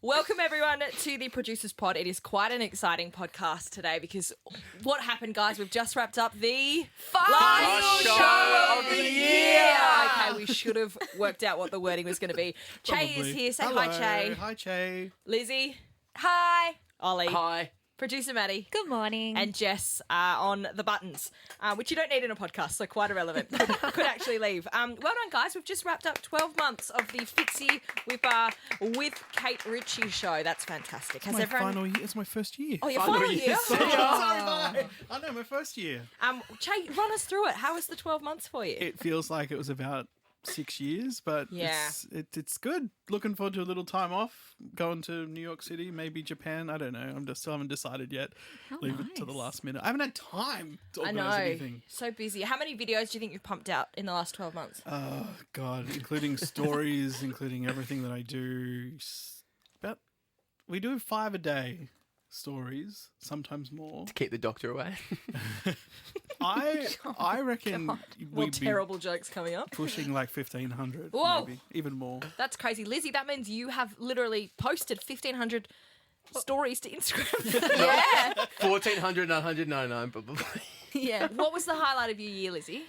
Welcome, everyone, to the Producers Pod. It is quite an exciting podcast today because what happened, guys? We've just wrapped up the Final show of the year. Okay, we should have worked out what the wording was going to be. Che is here. Say hi, Che. Hi, Che. Lizzie. Hi. Ollie. Hi. Producer Maddie. Good morning. And Jess on the buttons, which you don't need in a podcast, so quite irrelevant. Could actually leave. Well done, guys. We've just wrapped up 12 months of the Fitzy with Kate Ritchie show. That's fantastic. Has everyone... Final year. It's my first year. Oh, your final year? Sorry, bye. I know, my first year. Che, run us through it. How was the 12 months for you? It feels like it was about 6 years, but Yeah. it's good. Looking forward to a little time off, going to New York City, maybe Japan. I don't know. Still haven't decided yet. Leave it to the last minute. I haven't had time to I organise know. anything. So busy. How many videos do you think you've pumped out in the last 12 months? Oh, God. Including stories, including everything that I do. We do 5 a day. Stories, sometimes more. To keep the doctor away. I reckon More we'd be terrible jokes coming up. pushing like 1,500, Whoa. maybe even more. That's crazy. Lizzie, that means you have literally posted 1,500 stories to Instagram. Yeah. 1,499, probably. Yeah. What was the highlight of your year, Lizzie?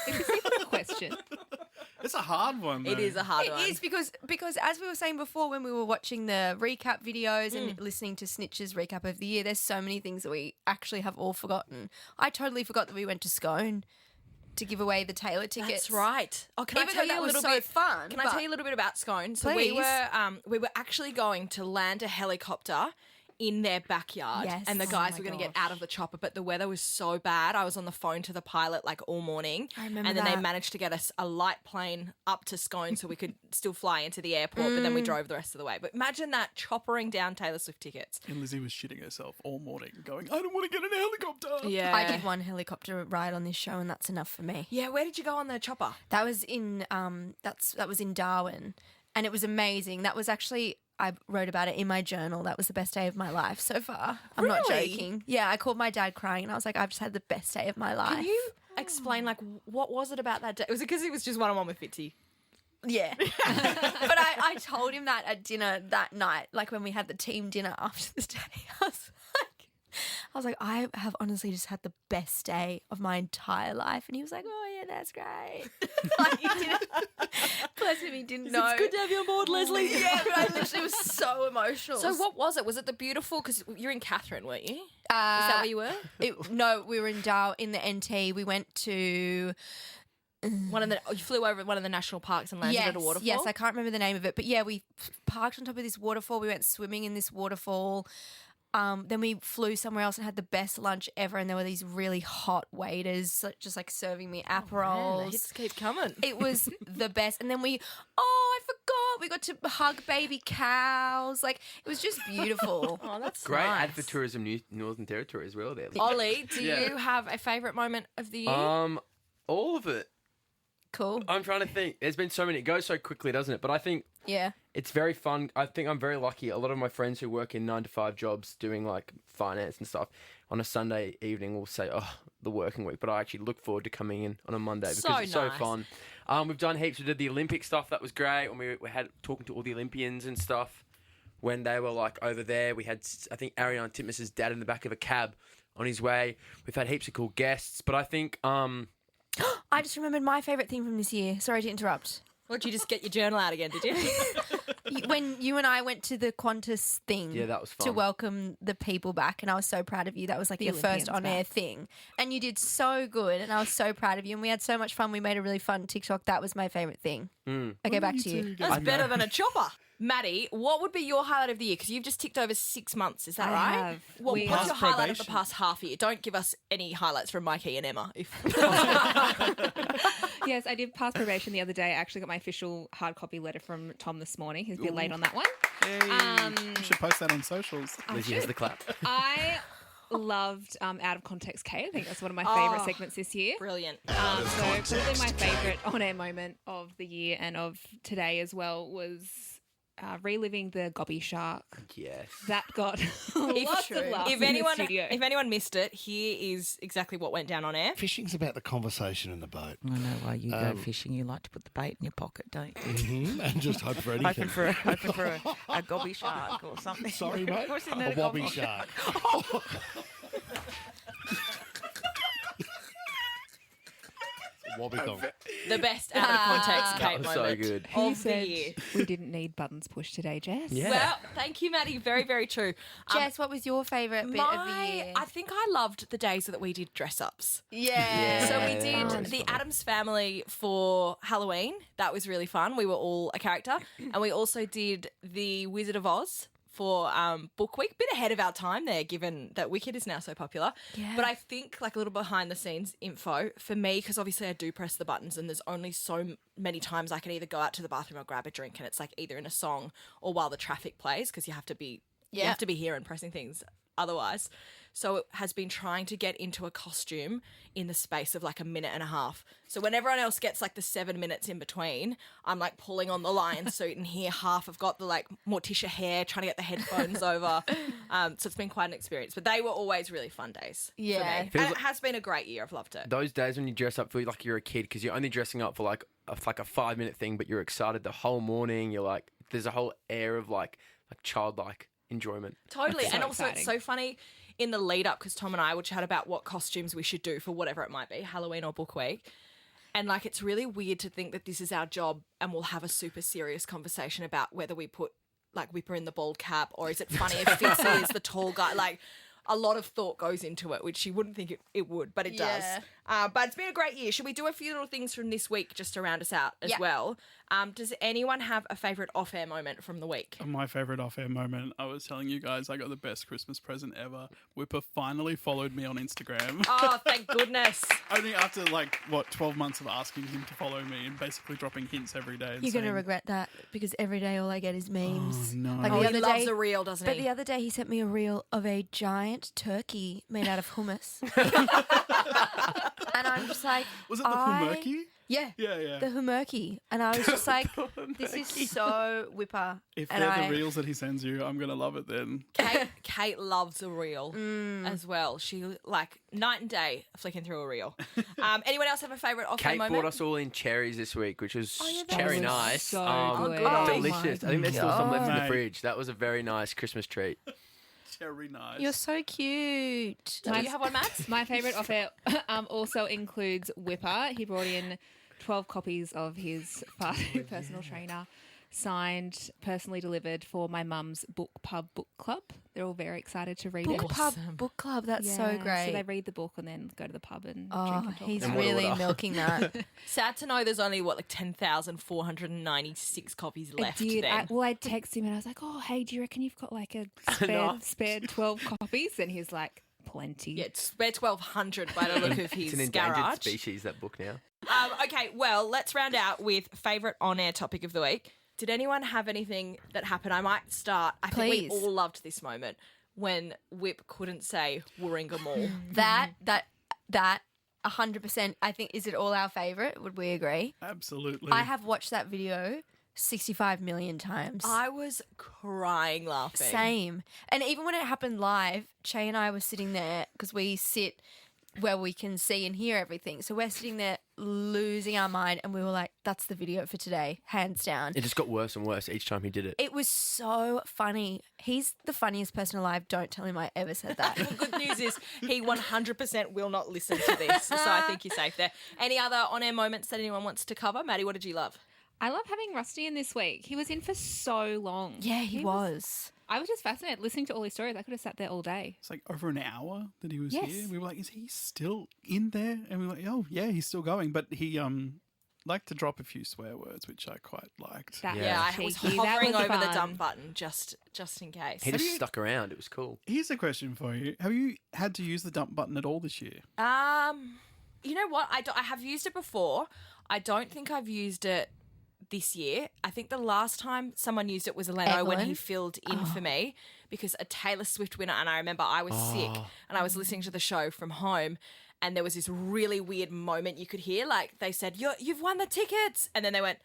It's a simple question. It's a hard one, though. It is a hard It one. is because as we were saying before when we were watching the recap videos and listening to Snitch's recap of the year, there's so many things that we actually have all forgotten. I totally forgot that we went to Scone to give away the Taylor tickets. That's right. Oh, can Even I tell though you a that was little so bit? fun, Can I but- tell you a little bit about Scone? So Please. we were actually going to land a helicopter in their backyard, Yes. and the Oh guys my were going to get gosh. out of the chopper, but the weather was so bad. I was on the phone to the pilot like all morning, I remember and then they that. managed to get us a light plane up to Scone so we could still fly into the airport. But then we drove the rest of the way. But imagine that, choppering down Taylor Swift tickets. And Lizzie was shitting herself all morning, going, "I don't want to get an helicopter." Yeah, I did one helicopter ride on this show and that's enough for me. Yeah, where did you go on the chopper? That was in that was in Darwin and it was amazing. That was actually I wrote about it in my journal. That was the best day of my life so far. I'm not Really? joking. Yeah, I called my dad crying and I was like, I've just had the best day of my life. Can you explain like what was it about that day? Was it because it was just one-on-one with Fitzy? Yeah. But I told him that at dinner that night, like when we had the team dinner after the day. I was like, I have honestly just had the best day of my entire life. And he was like, oh, yeah, that's great. Like, he didn't, bless him, he didn't know. It's good to have you on board, Leslie. Yeah, but I literally was so emotional. So what was it? Was it the beautiful? Because you're in Catherine, weren't you? Is that where you were? No, we were in the NT. We went to... You flew over one of the national parks and landed at a waterfall? Yes, I can't remember the name of it. But yeah, we parked on top of this waterfall. We went swimming in this waterfall. Then we flew somewhere else and had the best lunch ever. And there were these really hot waiters just like serving me Aperols. Man, the hits keep coming. It was the best. And then I forgot. We got to hug baby cows. Like, it was just beautiful. Oh, that's Great nice. ad for tourism, Northern Territory as well there. Ollie, do Yeah. you have a favourite moment of the year? All of it. Cool. I'm trying to think. There's been so many. It goes so quickly, doesn't it? But I think Yeah. it's very fun. I think I'm very lucky. A lot of my friends who work in 9-to-5 jobs doing like finance and stuff on a Sunday evening will say, oh, the working week. But I actually look forward to coming in on a Monday because So it's so nice. fun. We've done heaps. We did the Olympic stuff. That was great. And we had talking to all the Olympians and stuff when they were like over there. We had, I think, Ariane Titmus's dad in the back of a cab on his way. We've had heaps of cool guests. But I think... I just remembered my favourite thing from this year. Sorry to interrupt. Or did you just get your journal out again, did you? When you and I went to the Qantas thing Yeah, that was to fun. welcome the people back, and I was so proud of you. That was like The your first Olympians on-air back. thing. And you did so good, and I was so proud of you, and we had so much fun. We made a really fun TikTok. That was my favourite thing. Okay, back to you. That's better than a chopper. Maddie, what would be your highlight of the year? Because you've just ticked over 6 months, is that I right? have. Well, We- what's your Past highlight of the probation. past half year? Don't give us any highlights from Mikey and Emma. If Yes, I did pass probation the other day. I actually got my official hard copy letter from Tom this morning. He's a bit late on that one. Hey, you should post that on socials. Lizzie has the clap. I loved Out of Context Kate. I think that's one of my favourite segments this year. brilliant. So probably my favourite on-air moment of the year and of today as well was reliving the Gobby Shark. Yes. That got lots of laughs If in the studio. anyone missed it, here is exactly what went down on air. Fishing's about the conversation in the boat. I know why you go fishing. You like to put the bait in your pocket, don't you? And just hope for anything. Hoping for a gobby shark or something. Sorry, mate. What's in A it, wobbly shark. Wobbicong. The best out of context Kate was so moment good. He of the said year. we didn't need buttons pushed today, Jess. Yeah. Well, thank you, Maddie. Very, very true. Jess, what was your favourite bit of the year? I think I loved the days that we did dress ups. Yeah. So we Yeah, did that was the fun. Addams Family for Halloween. That was really fun. We were all a character. And we also did the Wizard of Oz for Book Week. Bit ahead of our time there, given that Wicked is now so popular. Yeah. But I think like a little behind the scenes info for me, because obviously I do press the buttons and there's only so many times I can either go out to the bathroom or grab a drink, and it's like either in a song or while the traffic plays, because you have to be here and pressing things otherwise. So it has been trying to get into a costume in the space of like a minute and a half. So when everyone else gets like the 7 minutes in between, I'm like pulling on the lion suit, and here half have got the like Morticia hair, trying to get the headphones over. So it's been quite an experience. But they were always really fun days Yeah. for me. Feels And like- it has been a great year. I've loved it. Those days when you dress up for like you're a kid because you're only dressing up for like a 5-minute thing, but you're excited the whole morning. You're like, there's a whole air of like childlike enjoyment. Totally. That's so And also it's exciting. so funny in the lead up, because Tom and I would chat about what costumes we should do for whatever it might be, Halloween or Book Week. And like it's really weird to think that this is our job and we'll have a super serious conversation about whether we put like Whipper in the bald cap, or is it funny if Fitzy is the tall guy? Like a lot of thought goes into it, which you wouldn't think it would, but it Yeah. does. But it's been a great year. Should we do a few little things from this week just to round us out as Yeah. well? Does anyone have a favourite off-air moment from the week? My favourite off-air moment, I was telling you guys I got the best Christmas present ever. Whipper finally followed me on Instagram. Oh, thank goodness. Only after, 12 months of asking him to follow me and basically dropping hints every day. And You're going to saying, regret that, because every day all I get is memes. Oh, no. Like Oh, the he other loves day, a reel, doesn't but he? the other day he sent me a reel of a giant turkey made out of hummus. And I'm just like, Was it the Humurkey? Yeah. Yeah. The humurkey. And I was just like, this is so Whipper. If and they're the reels that he sends you, I'm going to love it then. Kate loves a reel as well. She like night and day flicking through a reel. Anyone else have a favourite off-air Kate moment? bought us all in cherries this week, which was yeah, that cherry was nice. so good. good. Oh, delicious. I think there's still some left in the Mate. fridge. That was a very nice Christmas treat. Cherry nice. You're so cute. Do you have one, Matt? My favourite off air also includes Whipper. He brought in 12 copies of his personal trainer, signed, personally delivered for my mum's book pub book club. They're all very excited to read Book it. pub, book club. That's so Yeah, great. So they read the book and then go to the pub and drink oh, and talk he's And about what really order? milking that. Sad to know there's only 10,496 copies I left. did. Then. I texted him and I was like, "Oh, hey, do you reckon you've got like a Enough. spare 12 copies?" And he's like, "Plenty." Yeah, it's we're 1,200 by the look of It's his an endangered garage. species, that book now. Okay, well, let's round out with favourite on-air topic of the week. Did anyone have anything that happened? I might start. I think Please. we all loved this moment when Whip couldn't say Warringah Mall. that 100%. I think, is it all our favourite? Would we agree? Absolutely. I have watched that video 65 million times. I was crying laughing. Same. And even when it happened live, Che and I were sitting there, because we sit where we can see and hear everything. So we're sitting there losing our mind, and we were like, that's the video for today, hands down. It just got worse and worse each time he did it. It was so funny. He's the funniest person alive. Don't tell him I ever said that. Good news is he 100% will not listen to this, so I think you're safe there. Any other on-air moments that anyone wants to cover? Maddie, what did you love? I love having Rusty in this week. He was in for so long. Yeah, he was. I was just fascinated listening to all his stories. I could have sat there all day. It's like over an hour that he was Yes. here. We were like, is he still in there? And we were like, oh, yeah, he's still going. But he liked to drop a few swear words, which I quite liked. That Yeah. Yeah, was I was cheeky. That hovering was over the fun. dump button just in case. He just stuck around. It was cool. Here's a question for you. Have you had to use the dump button at all this year? You know what? I have used it before. I don't think I've used it this year. I think the last time someone used it was Leno when he Evelyn? filled in for me because a Taylor Swift winner, and I remember I was sick and I was listening to the show from home, and there was this really weird moment you could hear, like they said, "You've won the tickets," and then they went,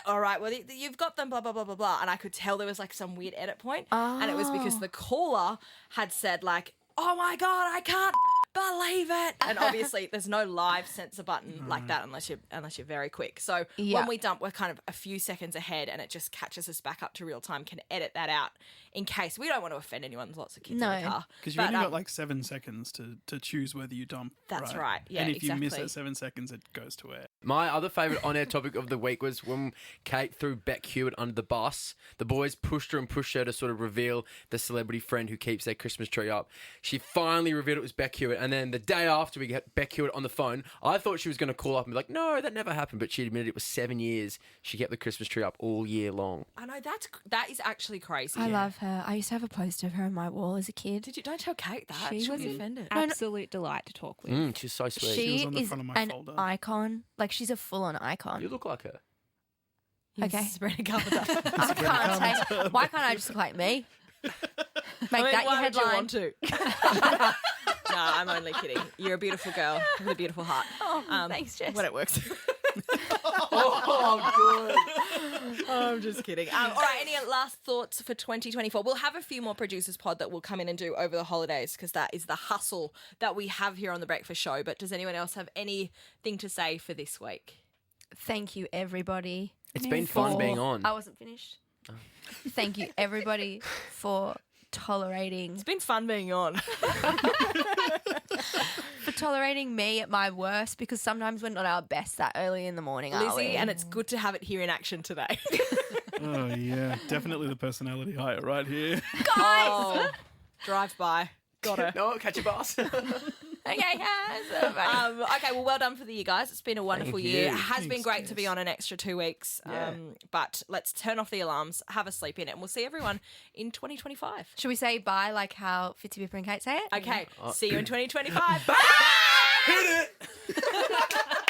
all right, well, you've got them, blah, blah, blah, blah, blah. And I could tell there was like some weird edit point. And it was because the caller had said like, oh my God, I can't believe it. And obviously there's no live censor button like that unless you're very quick. So when we dump, we're kind of a few seconds ahead and it just catches us back up to real time, can edit that out in case we don't want to offend anyone. There's lots of kids in the car. Because you've only got like 7 seconds to choose whether you dump. That's right. Yeah, and if you miss that 7 seconds, it goes to air. My other favourite on-air topic of the week was when Kate threw Beck Hewitt under the bus. The boys pushed her to sort of reveal the celebrity friend who keeps their Christmas tree up. She finally revealed it was Beck Hewitt, and then the day after we get Beck Hewitt on the phone, I thought she was going to call up and be like, no, that never happened, but she admitted it was 7 years. She kept the Christmas tree up all year long. I know, that is actually crazy. I love her. I used to have a poster of her on my wall as a kid. Don't tell Kate that. She She'll was be an offended. absolute delight to talk with. She's so sweet. She was on the is front of my an folder. icon. Like, she's a full-on icon. You look like her. Okay. Sabrina Carpenter. Why can't I just look like me? Make that your why would you headline. want to? No, I'm only kidding. You're a beautiful girl with a beautiful heart. Thanks, Jess. When it works. Oh, good. I'm just kidding. All right, any last thoughts for 2024? We'll have a few more producers pod that we'll come in and do over the holidays because that is the hustle that we have here on The Breakfast Show. But does anyone else have anything to say for this week? Thank you, everybody. It's been fun being on. I wasn't finished. Thank you, everybody, for tolerating It's been fun being on. me at my worst, because sometimes we're not our best that early in the morning, are we? Lizzie, and it's good to have it here in action today. Oh, yeah. Definitely the personality hire right here. Oh, drive by. Got her. No, catch a bus. Okay, guys. Okay, well done for the year, guys. It's been a wonderful Thank year. you. It has been Thanks, great to be Jess. on an extra 2 weeks. Yeah. But let's turn off the alarms, have a sleep in it, and we'll see everyone in 2025. Should we say bye like how Fitzy Bipper and Kate say it? Okay, see you in 2025. Hit it!